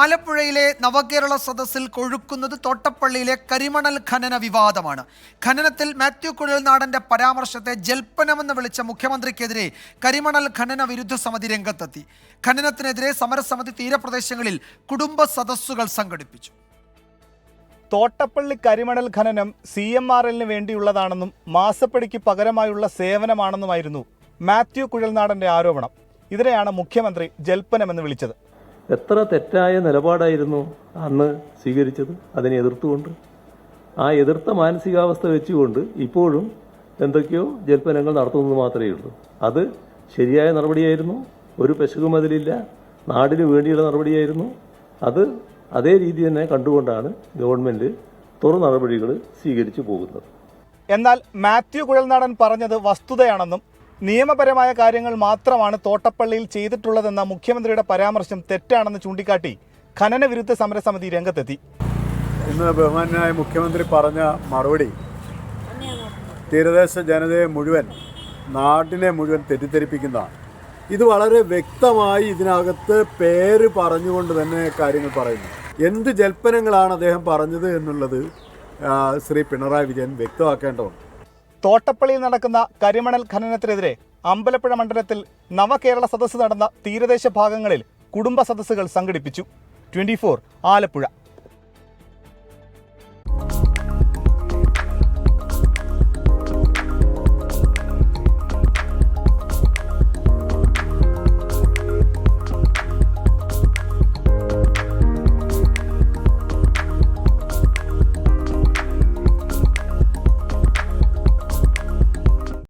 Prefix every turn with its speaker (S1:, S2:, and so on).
S1: ആലപ്പുഴയിലെ നവകേരള സദസ്സിൽ കൊഴുക്കുന്നത് തോട്ടപ്പള്ളിയിലെ കരിമണൽ ഖനന വിവാദമാണ്. ഖനനത്തിൽ മാത്യു കുഴൽനാടന്റെ പരാമർശത്തെ ജൽപ്പനമെന്ന് വിളിച്ച മുഖ്യമന്ത്രിക്കെതിരെ കരിമണൽ ഖനന വിരുദ്ധ സമിതി രംഗത്തെത്തി. ഖനനത്തിനെതിരെ സമരസമിതി തീരപ്രദേശങ്ങളിൽ കുടുംബ സദസ്സുകൾ സംഘടിപ്പിച്ചു.
S2: തോട്ടപ്പള്ളി കരിമണൽ ഖനനം CMRLന് വേണ്ടിയുള്ളതാണെന്നും മാസപ്പടിക്ക് പകരമായുള്ള സേവനമാണെന്നുമായിരുന്നു മാത്യു കുഴൽനാടന്റെ ആരോപണം. ഇതിനെയാണ് മുഖ്യമന്ത്രി ജൽപ്പനമെന്ന് വിളിച്ചത്.
S3: എത്ര തെറ്റായ നിലപാടായിരുന്നു അന്ന് സ്വീകരിച്ചത്. അതിനെ എതിർത്തുകൊണ്ട് ആ എതിർത്ത മാനസികാവസ്ഥ വെച്ചുകൊണ്ട് ഇപ്പോഴും എന്തൊക്കെയോ ജൽപ്പനങ്ങൾ നടത്തുന്നത് മാത്രമേ ഉള്ളൂ. അത് ശരിയായ നടപടിയായിരുന്നു. ഒരു പെശകും അതിലില്ല. നാടിന് വേണ്ടിയുള്ള നടപടിയായിരുന്നു. അത് അതേ രീതി തന്നെ കണ്ടുകൊണ്ടാണ് ഗവൺമെന്റ് തുറ നടപടികൾ സ്വീകരിച്ചു പോകുന്നത്.
S2: എന്നാൽ മാത്യു കുഴൽനാടൻ പറഞ്ഞത് വസ്തുതയാണെന്നും നിയമപരമായ കാര്യങ്ങൾ മാത്രമാണ് തോട്ടപ്പള്ളിയിൽ ചെയ്തിട്ടുള്ളതെന്ന മുഖ്യമന്ത്രിയുടെ പരാമർശം തെറ്റാണെന്ന് ചൂണ്ടിക്കാട്ടി ഖനന വിരുദ്ധ സമരസമിതി രംഗത്തെത്തി.
S4: ഇന്ന് ബഹുമാനായ മുഖ്യമന്ത്രി പറഞ്ഞ മറുപടി തീരദേശ ജനതയെ മുഴുവൻ, നാടിനെ മുഴുവൻ തെറ്റിദ്ധരിപ്പിക്കുന്നതാണ്. ഇത് വളരെ വ്യക്തമായി ഇതിനകത്ത് പേര് പറഞ്ഞുകൊണ്ട് തന്നെ കാര്യങ്ങൾ പറയുന്നു. എന്ത് ജൽപ്പനങ്ങളാണ് അദ്ദേഹം പറഞ്ഞത് എന്നുള്ളത് ശ്രീ പിണറായി വിജയൻ വ്യക്തമാക്കേണ്ടതുണ്ട്.
S2: തോട്ടപ്പള്ളിയിൽ നടക്കുന്ന കരിമണൽ ഖനനത്തിനെതിരെ അമ്പലപ്പുഴ മണ്ഡലത്തിൽ നവകേരള സദസ്സ് നടന്ന തീരദേശ ഭാഗങ്ങളിൽ കുടുംബ സദസ്സുകൾ സംഘടിപ്പിച്ചു. 24 ആലപ്പുഴ.